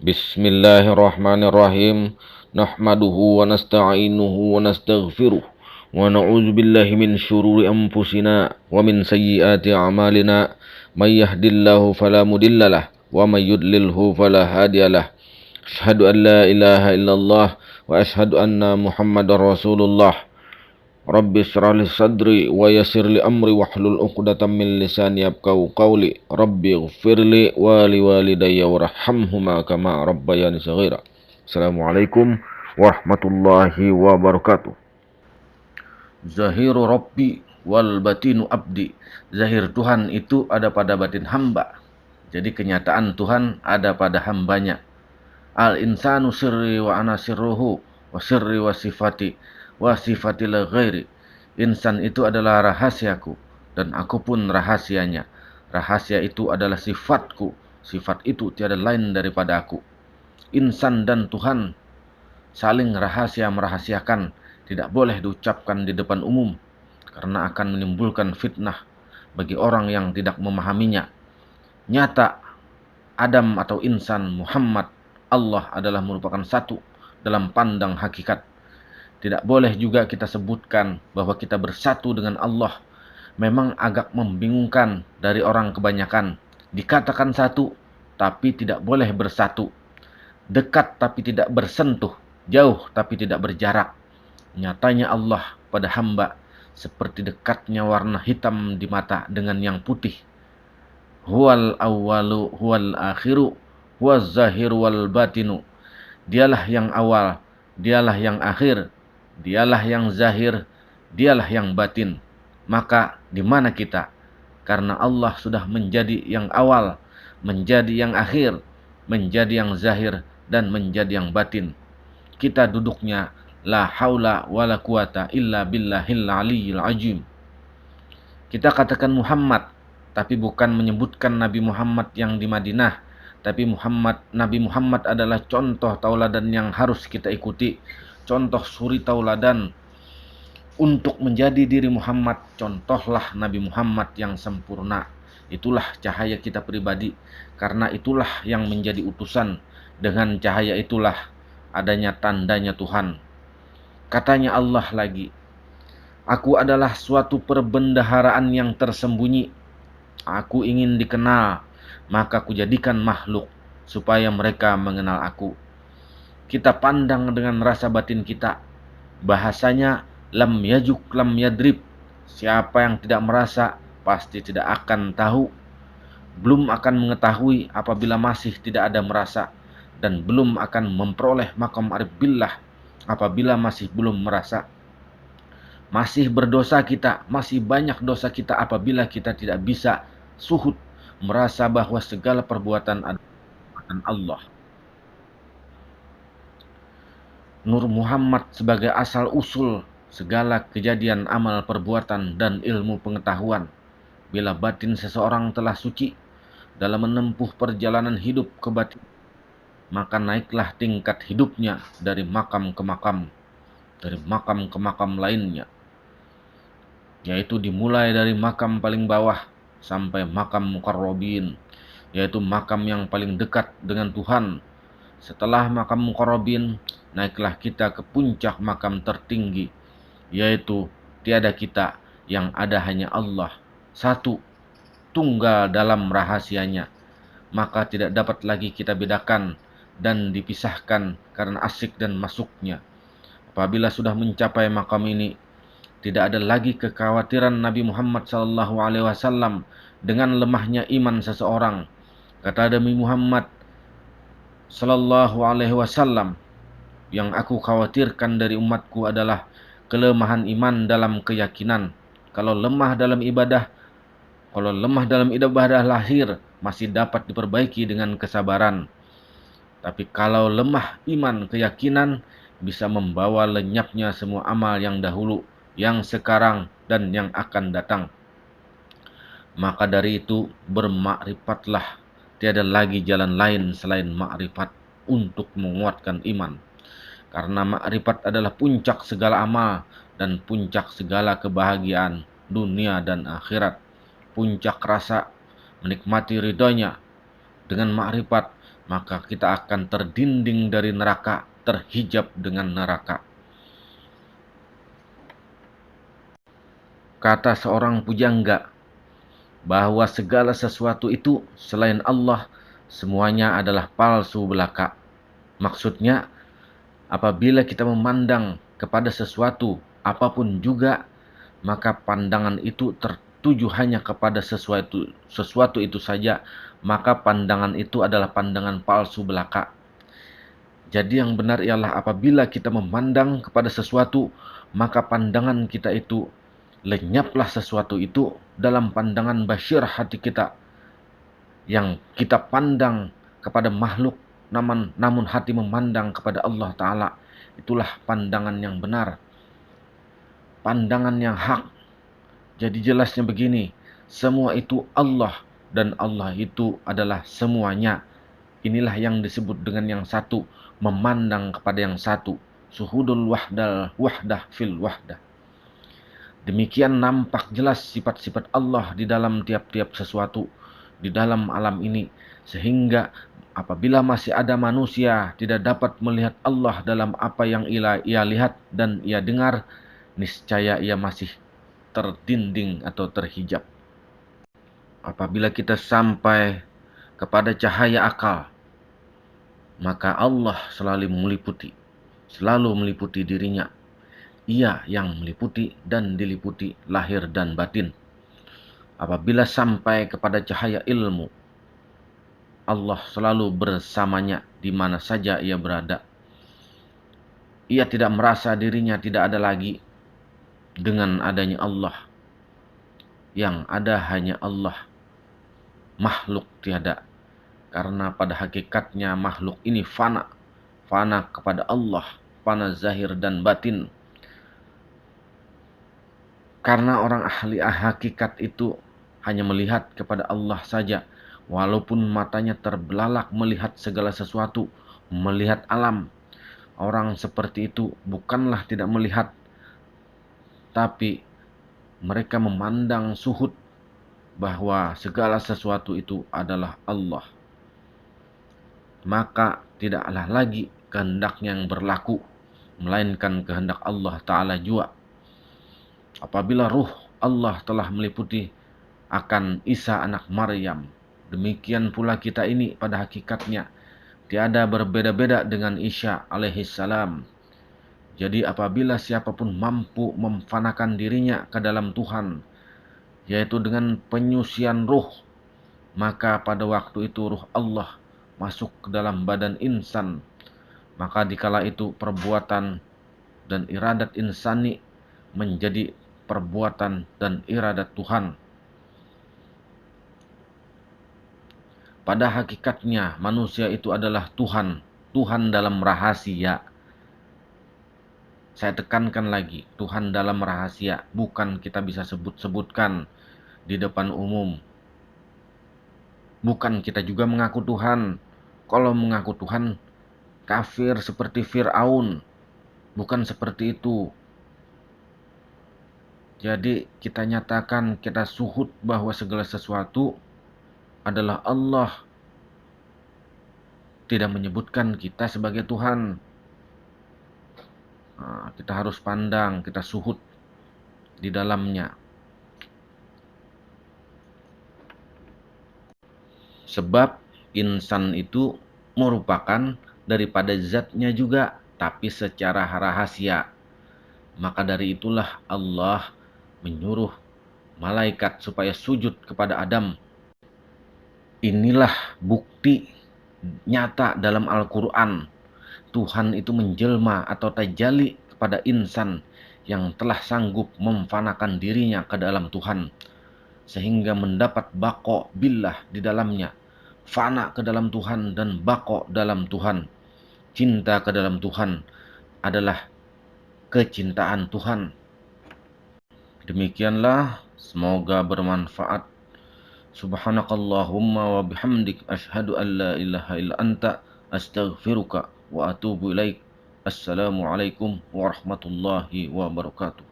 Bismillahirrahmanirrahim. Nahmaduhu wa nasta'inuhu wa nastaghfiruh. Wa na'udzu billahi min syururi anfusina wa min sayyiati a'malina. May yahdihillahu fala mudhillalah wa may yudlilhu fala hadiyalah. Asyhadu an la ilaha illallah wa asyhadu anna Muhammadar Rasulullah. Rabbi shrah li sadri wa yassir li amri wahlul 'uqdatam min lisani yafqahu qawli. Rabbi ighfirli wa liwalidayya warhamhuma kama rabbayani shaghira. Assalamualaikum warahmatullahi wabarakatuh. Zahiru Rabbi wal batinu abdi. Zahir Tuhan itu ada pada batin hamba. Jadi kenyataan Tuhan ada pada hambanya. Al insanu sirri wa ana sirruhu wa sirri wa sifati wa sifati la ghairi. Insan itu adalah rahasiaku dan aku pun rahasianya. Rahasia itu adalah sifatku. Sifat itu tiada lain daripada aku. Insan dan Tuhan saling rahasia merahasiakan, tidak boleh diucapkan di depan umum karena akan menimbulkan fitnah bagi orang yang tidak memahaminya. Nyata Adam atau insan, Muhammad, Allah adalah merupakan satu dalam pandang hakikat. Tidak boleh juga kita sebutkan bahwa kita bersatu dengan Allah. Memang agak membingungkan dari orang kebanyakan. Dikatakan satu, tapi tidak boleh bersatu. Dekat tapi tidak bersentuh. Jauh tapi tidak berjarak. Nyatanya Allah pada hamba seperti dekatnya warna hitam di mata dengan yang putih. Huwal awwalu huwal akhiru huwaz zahiru wal batinu. Dialah yang awal, dialah yang akhir, dialah yang zahir, dialah yang batin. Maka di mana kita? Karena Allah sudah menjadi yang awal, menjadi yang akhir, menjadi yang zahir, dan menjadi yang batin. Kita duduknya la haula wala quwata illa billahil aliyyil azim. Kita katakan Muhammad, tapi bukan menyebutkan Nabi Muhammad yang di Madinah. Tapi Nabi Muhammad adalah contoh tauladan yang harus kita ikuti. Contoh suri tauladan untuk menjadi diri Muhammad. Contohlah Nabi Muhammad yang sempurna. Itulah cahaya kita pribadi. Karena itulah yang menjadi utusan. Dengan cahaya itulah adanya tandanya Tuhan. Katanya Allah lagi, aku adalah suatu perbendaharaan yang tersembunyi. Aku ingin dikenal, maka kujadikan makhluk supaya mereka mengenal aku. Kita pandang dengan rasa batin kita. Bahasanya lam yajuk lam yadrib. Siapa yang tidak merasa pasti tidak akan tahu. Belum akan mengetahui apabila masih tidak ada merasa. Dan belum akan memperoleh maqam arif billah apabila masih belum merasa. Masih berdosa kita, masih banyak dosa kita apabila kita tidak bisa suhud merasa bahwa segala perbuatan adalah perbuatan Allah. Nur Muhammad sebagai asal usul segala kejadian amal perbuatan dan ilmu pengetahuan. Bila batin seseorang telah suci dalam menempuh perjalanan hidup ke batin, maka naiklah tingkat hidupnya dari makam ke makam, dari makam ke makam lainnya. Yaitu dimulai dari makam paling bawah sampai makam muqarrabin, yaitu makam yang paling dekat dengan Tuhan. Setelah makam muqarrabin, naiklah kita ke puncak makam tertinggi, yaitu tiada kita, yang ada hanya Allah, satu, tunggal dalam rahasianya. Maka tidak dapat lagi kita bedakan dan dipisahkan karena asyik dan masuknya. Apabila sudah mencapai makam ini, tidak ada lagi kekhawatiran Nabi Muhammad SAW dengan lemahnya iman seseorang. Kata Nabi Muhammad SAW, yang aku khawatirkan dari umatku adalah kelemahan iman dalam keyakinan. Kalau lemah dalam ibadah lahir masih dapat diperbaiki dengan kesabaran. Tapi kalau lemah iman keyakinan bisa membawa lenyapnya semua amal yang dahulu, yang sekarang, dan yang akan datang. Maka dari itu bermakrifatlah. Tiada lagi jalan lain selain makrifat untuk menguatkan iman. Karena makrifat adalah puncak segala amal dan puncak segala kebahagiaan dunia dan akhirat. Puncak rasa menikmati ridhonya. Dengan makrifat maka kita akan terdinding dari neraka, terhijab dengan neraka. Kata seorang pujangga bahwa segala sesuatu itu selain Allah semuanya adalah palsu belaka. Maksudnya, apabila kita memandang kepada sesuatu apapun juga, maka pandangan itu tertuju hanya kepada sesuatu itu saja, maka pandangan itu adalah pandangan palsu belaka. Jadi yang benar ialah apabila kita memandang kepada sesuatu, maka pandangan kita itu lenyaplah sesuatu itu dalam pandangan basyir hati kita. Yang kita pandang kepada makhluk, namun hati memandang kepada Allah Ta'ala. Itulah pandangan yang benar, pandangan yang hak. Jadi jelasnya begini, semua itu Allah dan Allah itu adalah semuanya. Inilah yang disebut dengan yang satu, memandang kepada yang satu. Suhudul wahdah fil wahdah. Demikian nampak jelas sifat-sifat Allah di dalam tiap-tiap sesuatu di dalam alam ini, sehingga apabila masih ada manusia tidak dapat melihat Allah dalam apa yang ia lihat dan ia dengar, niscaya ia masih terdinding atau terhijab. Apabila kita sampai kepada cahaya akal, maka Allah selalu meliputi dirinya. Ia yang meliputi dan diliputi lahir dan batin. Apabila sampai kepada cahaya ilmu, Allah selalu bersamanya di mana saja ia berada. Ia tidak merasa dirinya tidak ada lagi dengan adanya Allah. Yang ada hanya Allah. Makhluk tiada. Karena pada hakikatnya makhluk ini fana. Fana kepada Allah. Fana zahir dan batin. Karena orang ahli hakikat itu hanya melihat kepada Allah saja. Walaupun matanya terbelalak melihat segala sesuatu. Melihat alam. Orang seperti itu bukanlah tidak melihat. Tapi mereka memandang suhud bahwa segala sesuatu itu adalah Allah. Maka tidaklah lagi kehendaknya yang berlaku, melainkan kehendak Allah Ta'ala jua. Apabila ruh Allah telah meliputi akan Isa anak Maryam, demikian pula kita ini pada hakikatnya tiada berbeda-beda dengan Isa alaihissalam. Jadi apabila siapapun mampu memfanakan dirinya ke dalam Tuhan, yaitu dengan penyucian ruh, maka pada waktu itu ruh Allah masuk ke dalam badan insan. Maka dikala itu perbuatan dan iradat insani menjadi perbuatan dan iradat Tuhan. Pada hakikatnya manusia itu adalah Tuhan. Tuhan dalam rahasia. Saya tekankan lagi, Tuhan dalam rahasia. Bukan kita bisa sebut-sebutkan di depan umum. Bukan kita juga mengaku Tuhan. Kalau mengaku Tuhan, kafir seperti Fir'aun. Bukan seperti itu. Jadi kita nyatakan, kita suhud bahwa segala sesuatu adalah Allah. Tidak menyebutkan kita sebagai Tuhan. Nah, kita harus pandang, kita suhud di dalamnya. Sebab insan itu merupakan daripada zatnya juga, tapi secara rahasia. Maka dari itulah Allah menyuruh malaikat supaya sujud kepada Adam. Inilah bukti nyata dalam Al-Quran. Tuhan itu menjelma atau tajalli kepada insan yang telah sanggup memfanakan dirinya ke dalam Tuhan. Sehingga mendapat bako billah di dalamnya. Fana ke dalam Tuhan dan bako dalam Tuhan. Cinta ke dalam Tuhan adalah kecintaan Tuhan. Demikianlah, semoga bermanfaat. Subhanakallahumma wa bihamdik asyhadu an la ilaha illa anta astaghfiruka wa atubu ilaik. Assalamualaikum warahmatullahi wabarakatuh.